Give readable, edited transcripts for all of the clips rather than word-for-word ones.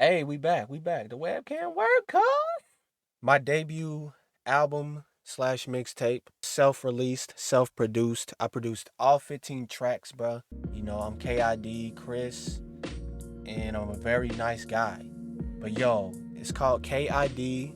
Hey, we back. We back. The webcam work, huh? My debut album slash mixtape, self-released, self-produced. I produced all 15 tracks, bruh. I'm K.I.D, Chris, and I'm a very nice guy. But yo, it's called K.I.D,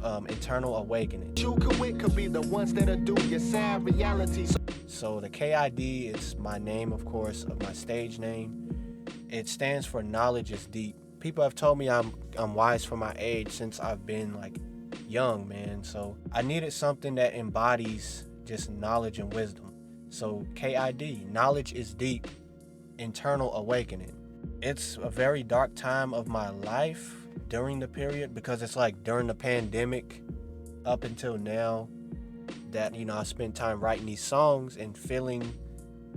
Eternal Awakening. You could be the ones that'll do your sad reality. So the K.I.D, it's my name, of course, of my stage name. It stands for knowledge is deep. People have told me I'm wise for my age since I've been like young, man. So I needed something that embodies just knowledge and wisdom. So KID, knowledge is deep, internal awakening. It's a very dark time of my life during the period because it's like during the pandemic up until now that I spent time writing these songs and feeling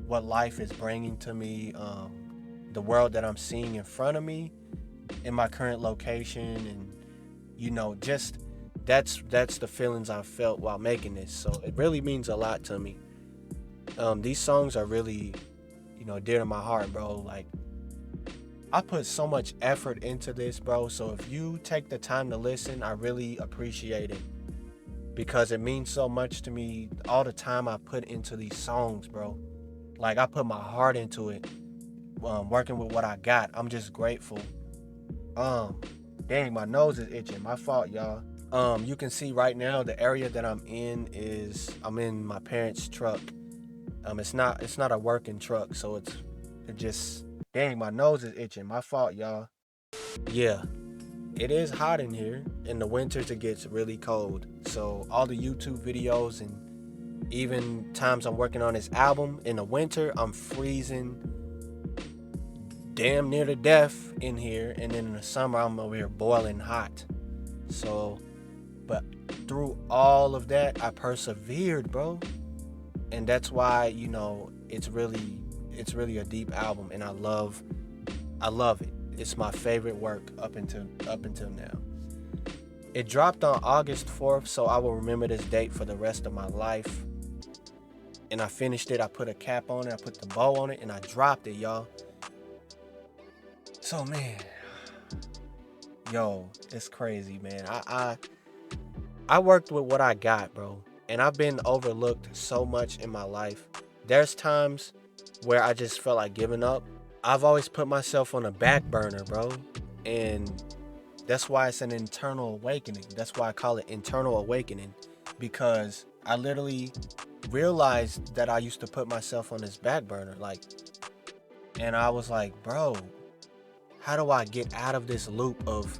what life is bringing to me, the world that I'm seeing in front of me in my current location, and just that's the feelings I felt while making this. So it really means a lot to me. These songs are really dear to my heart, bro. Like, I put so much effort into this, bro. So if you take the time to listen, I really appreciate it because it means so much to me. All the time I put into these songs, bro. Like, I put my heart into it. Working with what I got, I'm just grateful. Dang, my nose is itching. My fault, y'all. You can see right now the area that I'm in is I'm in my parents' truck. It's not a working truck, so it just dang, my nose is itching. My fault, y'all. Yeah, it is hot in here. In the winters, it gets really cold. So all the YouTube videos and even times I'm working on this album in the winter, I'm freezing damn near to death in here, and then in the summer I'm over here boiling hot. So, but through all of that, I persevered, bro, and that's why it's really a deep album, and I love it. It's my favorite work up until now. It dropped on August 4th, so I will remember this date for the rest of my life. And I finished it. I put a cap on it. I put the bow on it, and I dropped it, y'all. So, man, yo, it's crazy, man. I worked with what I got, bro, and I've been overlooked so much in my life. There's times where I just felt like giving up. I've always put myself on a back burner, bro, and that's why it's an internal awakening. That's why I call it internal awakening, because I literally realized that I used to put myself on this back burner, and I was like, bro, how do I get out of this loop of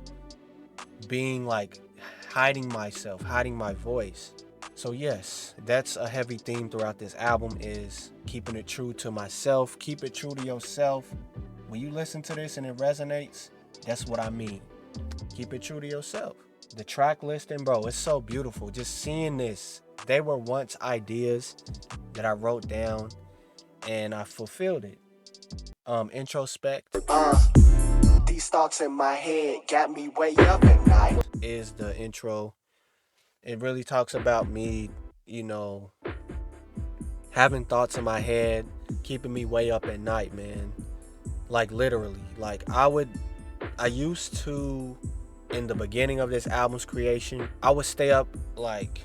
being like hiding myself, hiding my voice? So yes, that's a heavy theme throughout this album, is keeping it true to myself. Keep it true to yourself. When you listen to this and it resonates, that's what I mean. Keep it true to yourself. The track listing, bro, it's so beautiful. Just seeing this, they were once ideas that I wrote down and I fulfilled it. Introspect. These thoughts in my head got me way up at night. Is the intro. It really talks about me, having thoughts in my head, keeping me way up at night, man. Like, literally. Like, I used to, in the beginning of this album's creation, I would stay up like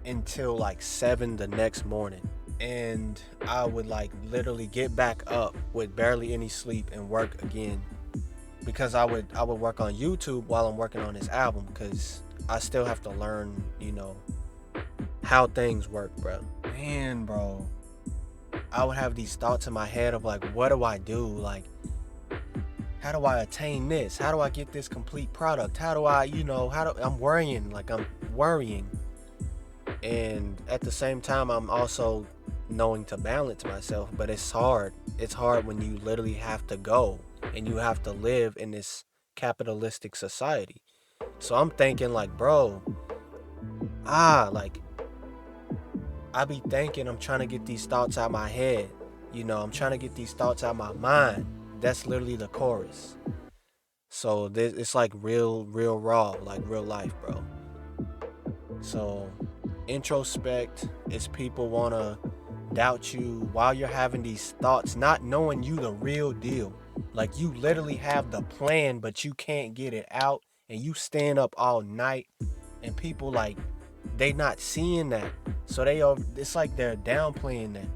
until like 7 the next morning. And I would like literally get back up with barely any sleep and work again. Because I would work on YouTube while I'm working on this album, because I still have to learn, how things work, bro. Man, bro, I would have these thoughts in my head of like, what do I do? Like, how do I attain this? How do I get this complete product? How do I, I'm worrying, and at the same time, I'm also knowing to balance myself, but it's hard. It's hard when you literally have to go and you have to live in this capitalistic society. So I'm thinking like, bro, like, I be thinking I'm trying to get these thoughts out my head. I'm trying to get these thoughts out my mind. That's literally the chorus. So it's like real raw, like real life, bro. So introspect is people wanna doubt you while you're having these thoughts, not knowing you the real deal. Like you literally have the plan, but you can't get it out, and you stand up all night, and people like they not seeing that, so they are. It's like they're downplaying that.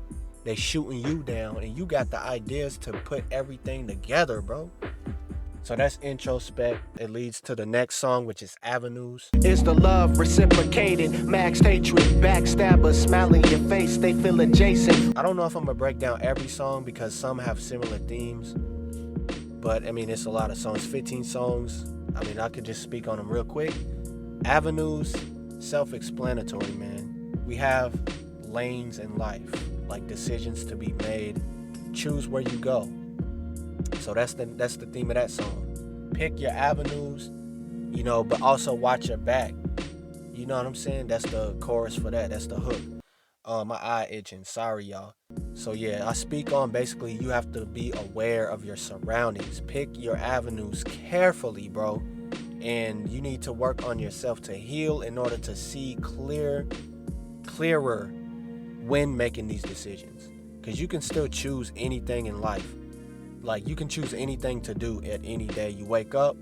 They shooting you down, and you got the ideas to put everything together, bro. So that's introspect. It leads to the next song, which is Avenues. Is the love reciprocated? Max hatred, backstabbers, smile in your face, they feel adjacent. I don't know if I'm gonna break down every song because some have similar themes, but I mean, it's a lot of songs, 15 songs. I mean, I could just speak on them real quick. Avenues, self-explanatory, man. We have lanes in life, like decisions to be made. Choose where you go. So that's the theme of that song. Pick your avenues, but also watch your back. You know what I'm saying? That's the chorus for that. That's the hook. My eye itching. Sorry, y'all. So yeah, I speak on basically you have to be aware of your surroundings. Pick your avenues carefully, bro. And you need to work on yourself to heal in order to see clearer when making these decisions. Because you can still choose anything in life. Like you can choose anything to do at any day you wake up.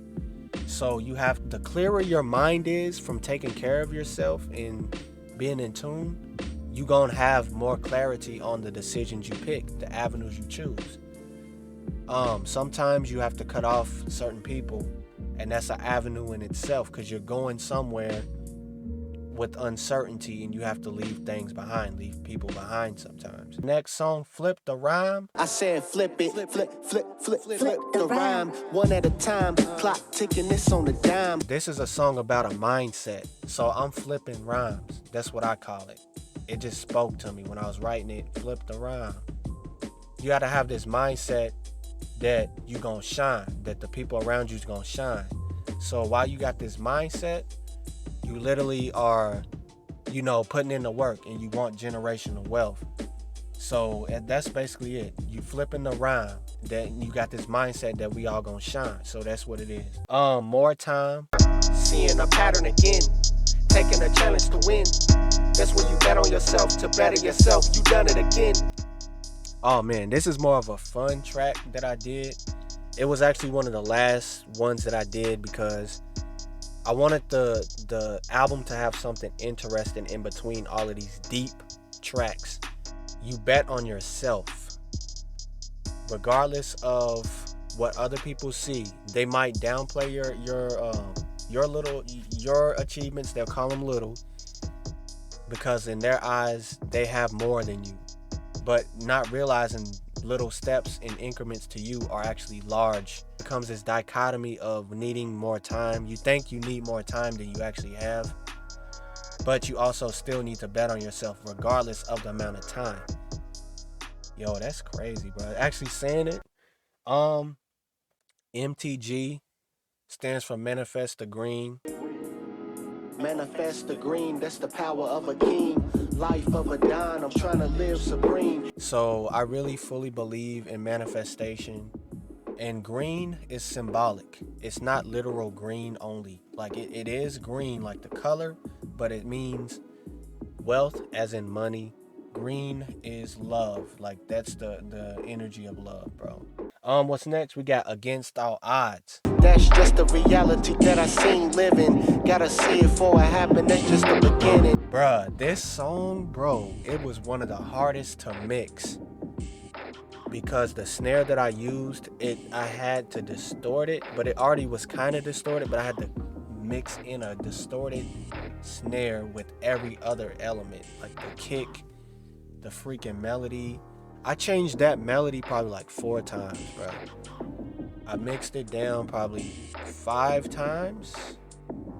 So you have, the clearer your mind is from taking care of yourself and being in tune, you gonna have more clarity on the decisions you pick, the avenues you choose. Sometimes you have to cut off certain people, and that's an avenue in itself because you're going somewhere with uncertainty and you have to leave things behind, leave people behind sometimes. Next song, Flip the Rhyme. I said flip it, flip the rhyme, one at a time, clock ticking, this on the dime. This is a song about a mindset. So I'm flipping rhymes. That's what I call it. It just spoke to me when I was writing it. Flip the rhyme. You got to have this mindset that you gonna shine, that the people around you's gonna shine. So while you got this mindset, you literally are, putting in the work and you want generational wealth. So that's basically it. You flipping the rhyme, that you got this mindset that we all gonna shine. So that's what it is. More time. Seeing a pattern again, taking a challenge to win. That's when you bet on yourself to better yourself. You done it again. Oh man, this is more of a fun track that I did. It was actually one of the last ones that I did because I wanted the album to have something interesting in between all of these deep tracks. You bet on yourself. Regardless of what other people see, they might downplay your achievements. They'll call them little because in their eyes they have more than you. But not realizing little steps and increments to you are actually large. It becomes this dichotomy of needing more time. You think you need more time than you actually have, but you also still need to bet on yourself regardless of the amount of time. Yo, that's crazy, bro. Actually saying it, MTG stands for Manifest the Green. Manifest the green, that's the power of a king. Life of a don, I'm trying to live supreme. So I really fully believe in manifestation. And green is symbolic. It's not literal green only. Like it is green, like the color, but it means wealth as in money. Green is love. Like that's the energy of love, bro. What's next? We got Against All Odds. That's just the reality that I seen living. Gotta see it for it happen, that's just the beginning. Bruh, this song, bro, it was one of the hardest to mix. Because the snare that I used, I had to distort it, but it already was kind of distorted, but I had to mix in a distorted snare with every other element, like the kick, the freaking melody. I changed that melody probably like 4 times, bro. I mixed it down probably 5 times.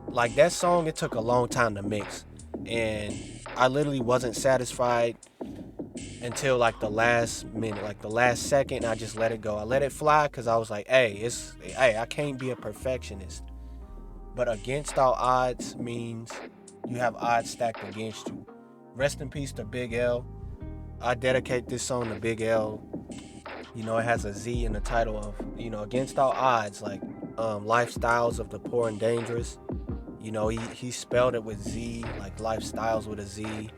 Like that song, it took a long time to mix, and I literally wasn't satisfied until like the last minute, like the last second. I just let it go. I let it fly because I was like, hey, I can't be a perfectionist. But against all odds means you have odds stacked against you. Rest in peace to Big L. I dedicate this song to Big L. It has a Z in the title of, Against All Odds, like lifestyles of the poor and dangerous. He spelled it with Z, like lifestyles with a Z.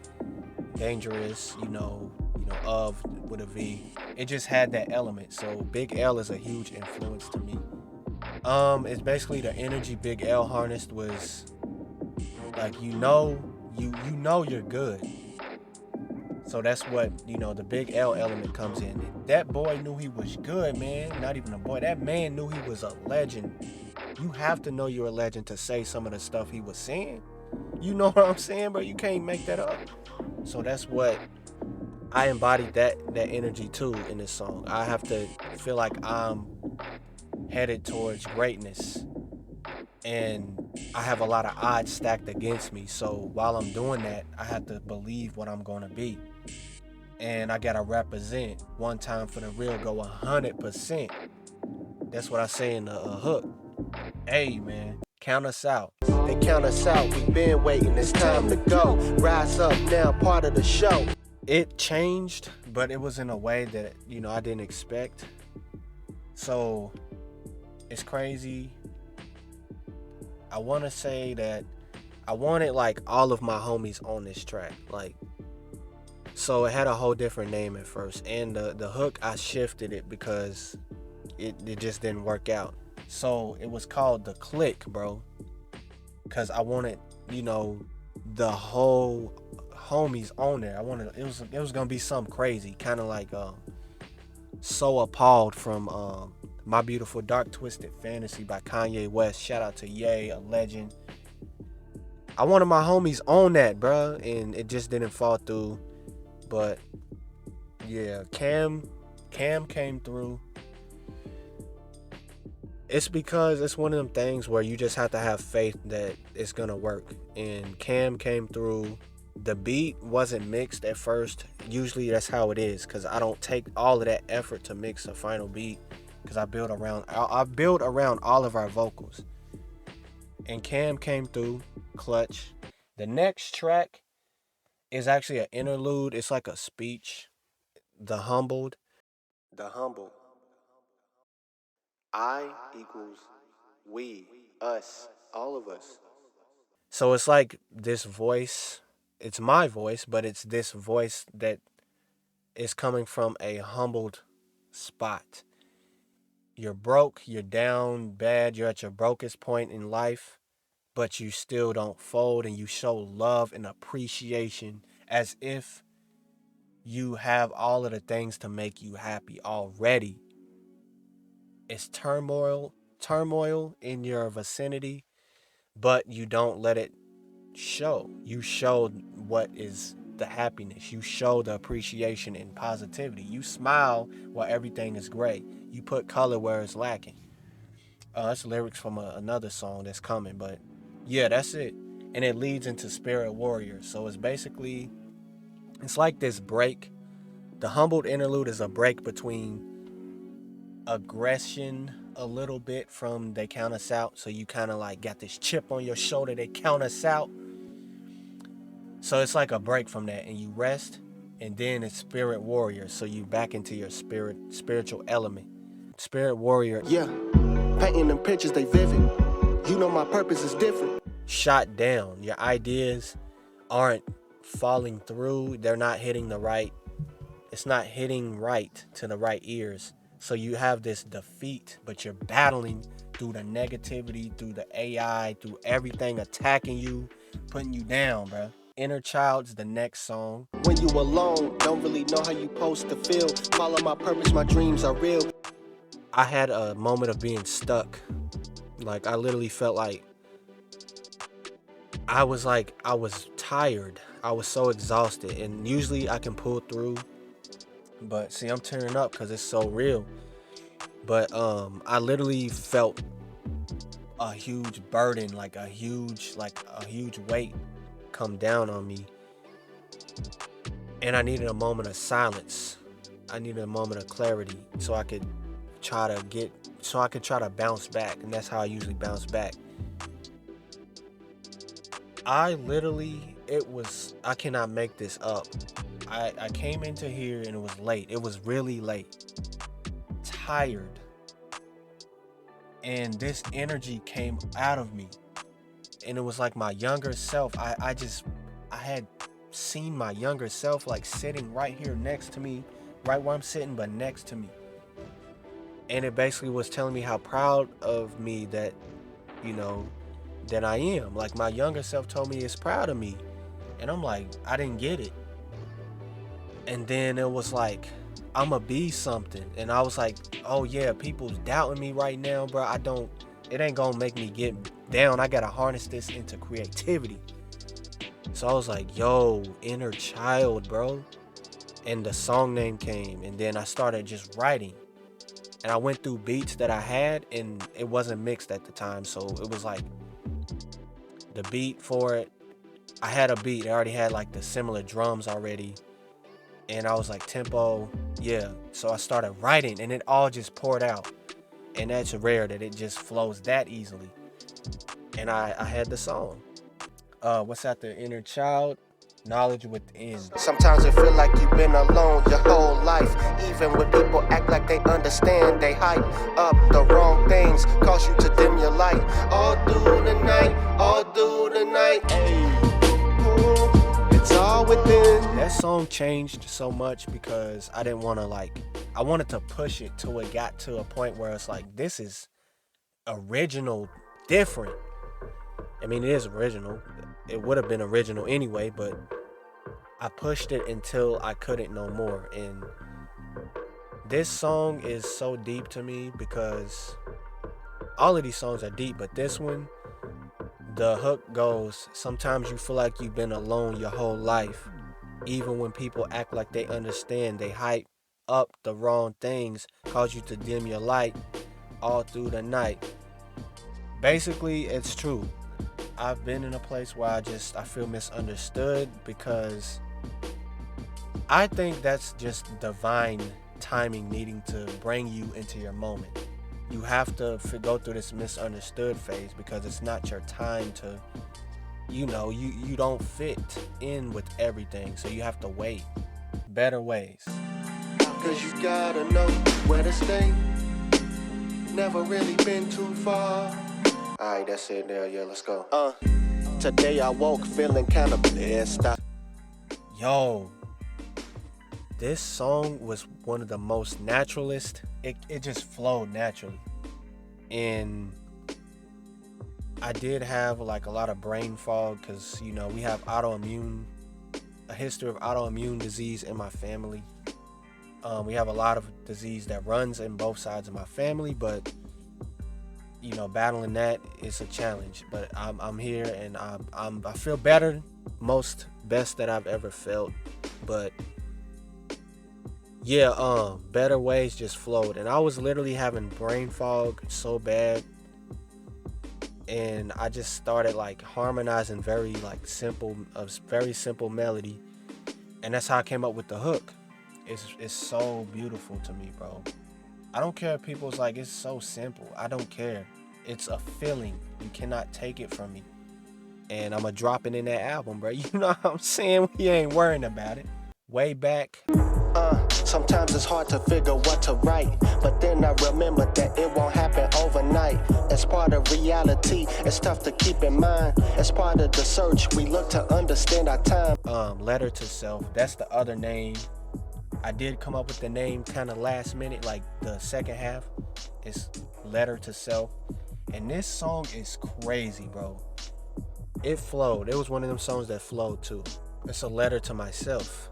Dangerous, of with a V. It just had that element. So Big L is a huge influence to me. It's basically the energy Big L harnessed was like you know you're good. So that's what, the Big L element comes in. That boy knew he was good, man. Not even a boy. That man knew he was a legend. You have to know you're a legend to say some of the stuff he was saying. You know what I'm saying, bro? You can't make that up. So that's what I embodied that energy too in this song. I have to feel like I'm headed towards greatness, and I have a lot of odds stacked against me. So while I'm doing that, I have to believe what I'm gonna be. And I gotta represent one time for the real, go 100%. That's what I say in the hook. Hey man, count us out. They count us out, we been waiting, it's time to go. Rise up now, part of the show. It changed, but it was in a way that, I didn't expect. So it's crazy. I want to say that I wanted like all of my homies on this track. Like, so it had a whole different name at first. And the hook, I shifted it because it just didn't work out. So it was called The Click, bro. Because I wanted, the whole homies on there. I wanted it was gonna be something crazy, kind of like So Appalled from My Beautiful Dark Twisted Fantasy by Kanye West. Shout out to Ye, a legend. I wanted my homies on that, bro, and it just didn't fall through. But yeah, Cam came through. It's because it's one of them things where you just have to have faith that it's gonna work. And Cam came through. The beat wasn't mixed at first. Usually that's how it is, because I don't take all of that effort to mix a final beat, because I build around all of our vocals. And Cam came through clutch. The next track is actually an interlude. It's like a speech. The Humbled. The humble. I equals we, us, all of us. So it's like this voice. It's my voice, but it's this voice that is coming from a humbled spot. You're broke, you're down bad, you're at your brokest point in life, but you still don't fold, and you show love and appreciation as if you have all of the things to make you happy already. It's turmoil in your vicinity, but you don't let it show. You show what is the happiness. You show the appreciation and positivity. You smile while everything is great. You put color where it's lacking. That's lyrics from another song that's coming, but yeah, that's it. And it leads into Spirit Warrior. So it's like this break. The Humbled interlude is a break between aggression a little bit from They Count Us Out. So you kind of like got this chip on your shoulder. They count us out. So it's like a break from that, and you rest, and then it's Spirit Warrior. So you back into your spiritual element. Spirit Warrior. Yeah, painting them pictures, they vivid. You know my purpose is different. Shot down. Your ideas aren't falling through. They're not hitting it's not hitting right to the right ears. So you have this defeat, but you're battling through the negativity, through the AI, through everything attacking you, putting you down, bro. Inner Child's the next song. When you alone, don't really know how you supposed to feel. Follow my purpose, my dreams are real. I had a moment of being stuck. Like, I literally felt like I was tired. I was so exhausted, and usually I can pull through. But see, I'm tearing up because it's so real. But I literally felt a huge burden, like a huge weight come down on me. And I needed a moment of silence. I needed a moment of clarity so I could try to bounce back. And that's how I usually bounce back. I cannot make this up. I came into here and it was late. It was really late. Tired. And this energy came out of me. And it was like my younger self. I had seen my younger self like sitting right here next to me, right where I'm sitting, but next to me. And it basically was telling me how proud of me that, you know, that I am. Like my younger self told me it's proud of me. And I'm like, I didn't get it. And then it was like, I'ma be something. And I was like, oh yeah, people's doubting me right now, bro. It ain't gonna make me get down. I gotta harness this into creativity. So I was like, yo, inner child, bro. And the song name came. And then I started just writing. And I went through beats that I had, and it wasn't mixed at the time. So it was like the beat for it. I had a beat. I already had like the similar drums already. And I was like, tempo, yeah. So I started writing, and it all just poured out. And that's rare that it just flows that easily. And I had the song. What's that? The inner child, knowledge within. Sometimes it feel like you've been alone your whole life. Even when people act like they understand, they hype up the wrong things, cause you to dim your light. All through the night, all through the night. It's all within. That song changed so much because I didn't want to I wanted to push it till it got to a point where it's like, this is original, different. I mean, it is original. It would have been original anyway, but I pushed it until I couldn't no more. And this song is so deep to me because all of these songs are deep, but this one, the hook goes, sometimes you feel like you've been alone your whole life. Even when people act like they understand, they hype up the wrong things, cause you to dim your light all through the night. Basically, it's true. I've been in a place where I feel misunderstood because I think that's just divine timing needing to bring you into your moment. You have to go through this misunderstood phase because it's not your time to, you don't fit in with everything. So you have to wait. Better ways. Cause you gotta know where to stay. Never really been too far. Alright, that's it there, yeah, let's go. Today I woke feeling kinda blessed. Yo, this song was one of the most naturalist. It just flowed naturally. And I did have a lot of brain fog because, we have a history of autoimmune disease in my family. We have a lot of disease that runs in both sides of my family, but battling that is a challenge. But I'm here and I feel better, best that I've ever felt. But yeah, better ways just flowed, and I was literally having brain fog so bad, and I just started harmonizing a very simple melody, and that's how I came up with the hook. It's so beautiful to me, bro. I don't care if people's like, it's so simple. I don't care. It's a feeling. You cannot take it from me. And I'ma drop it in that album, bro. You know what I'm saying? We ain't worrying about it. Way back. Sometimes it's hard to figure what to write, but then I remember that it won't happen overnight. As part of reality, it's tough to keep in mind. As part of the search, we look to understand our time. Letter to Self. That's the other name. I did come up with the name kind of last minute, like the second half is Letter to Self. And this song is crazy, bro. It flowed. It was one of them songs that flowed too. It's a letter to myself.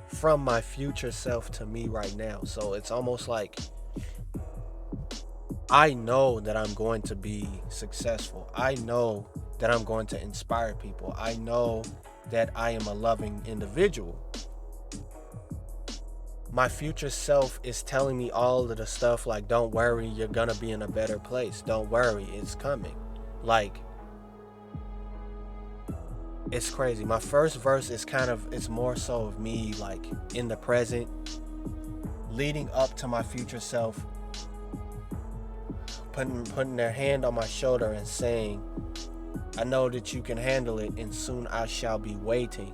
From my future self to me right now. So it's almost like I know that I'm going to be successful. I know that I'm going to inspire people. I know that I am a loving individual. My future self is telling me all of the stuff like, don't worry, you're gonna be in a better place. Don't worry, it's coming. It's crazy. My first verse is it's more so of me in the present, leading up to my future self, putting their hand on my shoulder and saying, I know that you can handle it and soon I shall be waiting.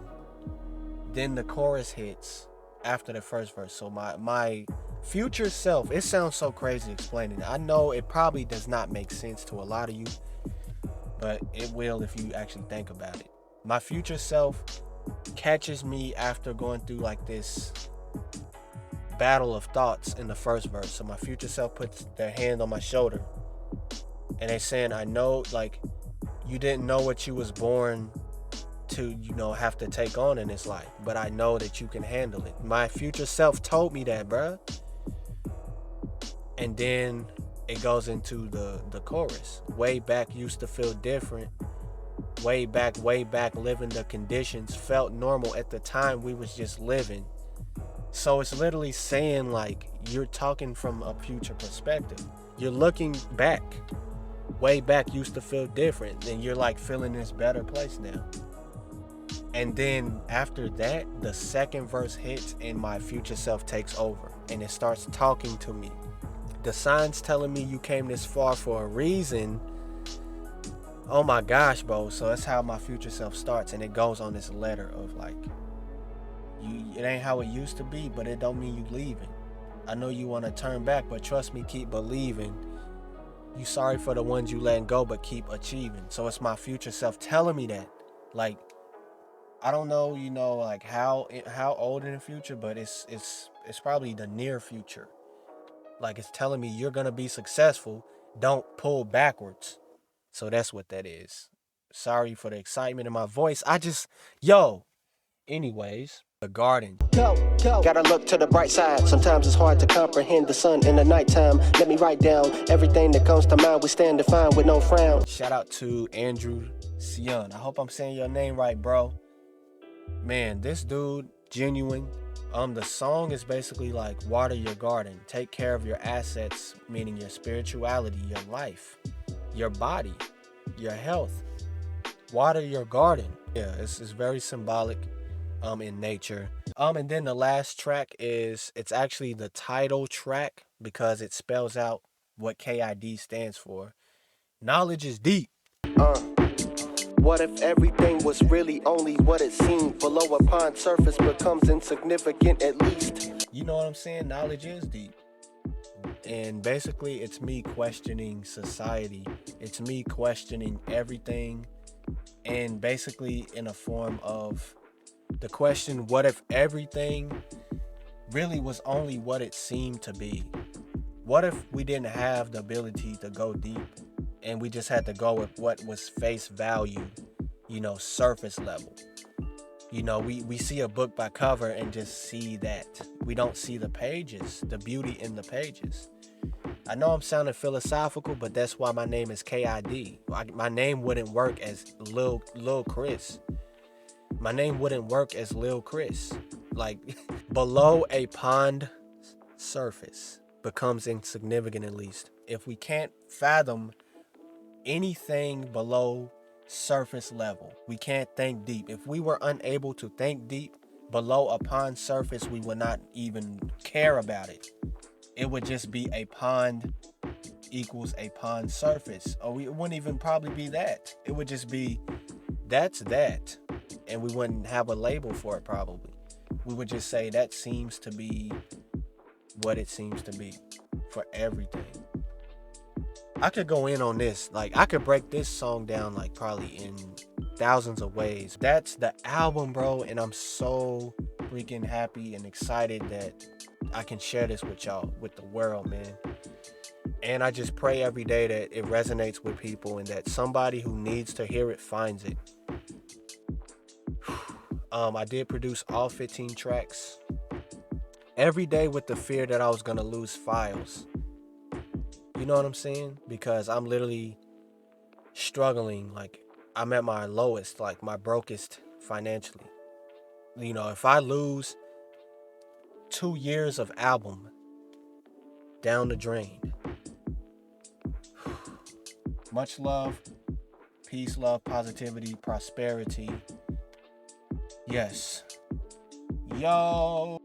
Then the chorus hits after the first verse. So my future self, it sounds so crazy explaining it. I know it probably does not make sense to a lot of you, but it will if you actually think about it. My future self catches me after going through this battle of thoughts in the first verse. So my future self puts their hand on my shoulder and they saying, I know, like, you didn't know what you was born to, have to take on in this life, but I know that you can handle it. My future self told me that, bruh. And then it goes into the chorus. Way back used to feel different. Way back, living the conditions felt normal at the time we was just living. So it's literally saying, like, you're talking from a future perspective. You're looking back. Way back used to feel different, and you're like feeling this better place now. And then after that, the second verse hits and my future self takes over and it starts talking to me. The signs telling me you came this far for a reason. Oh my gosh, bro. So that's how my future self starts, and it goes on this letter of like, it ain't how it used to be, but it don't mean you leaving. I know you want to turn back, but trust me, keep believing. You sorry for the ones you letting go, but keep achieving. So it's my future self telling me that. Like, I don't know, like how old in the future, but it's probably the near future. Like, it's telling me you're gonna be successful. Don't pull backwards. So that's what that is. Sorry for the excitement in my voice. Anyways, the garden. Go. Gotta look to the bright side. Sometimes it's hard to comprehend the sun in the nighttime. Let me write down everything that comes to mind. We stand defined with no frown. Shout out to Andrew Sion. I hope I'm saying your name right, bro. Man, this dude, genuine. The song is basically like, water your garden. Take care of your assets, meaning your spirituality, your life, your body, your health. Water your garden. Yeah, it's very symbolic in nature. And then the last track it's actually the title track because it spells out what k.i.d stands for. Knowledge is deep. What if everything was really only what it seemed? Below upon surface becomes insignificant at least. You know what I'm saying? Knowledge is deep. And basically it's me questioning society. It's me questioning everything. And basically in a form of the question, what if everything really was only what it seemed to be? What if we didn't have the ability to go deep and we just had to go with what was face value, surface level? We see a book by cover and just see that. We don't see the pages, the beauty in the pages. I know I'm sounding philosophical, but that's why my name is k.i.d. My name wouldn't work as Lil Chris. My name wouldn't work as Lil Chris. Like, below a pond surface becomes insignificant, at least. If we can't fathom anything below surface level, we can't think deep. If we were unable to think deep below a pond surface, we would not even care about it. It would just be a pond equals a pond surface. Or it wouldn't even probably be that. It would just be, that's that. And we wouldn't have a label for it probably. We would just say that seems to be what it seems to be for everything. I could go in on this. Like, I could break this song down like probably in thousands of ways. That's the album, bro. And I'm so freaking happy and excited that I can share this with y'all, with the world, man. And I just pray every day that it resonates with people and that somebody who needs to hear it finds it. I did produce all 15 tracks every day with the fear that I was going to lose files. You know what I'm saying? Because I'm literally struggling. Like, I'm at my lowest, like my brokest financially. If I lose 2 years of album down the drain. Much love, peace, love, positivity, prosperity. Yes. Yo.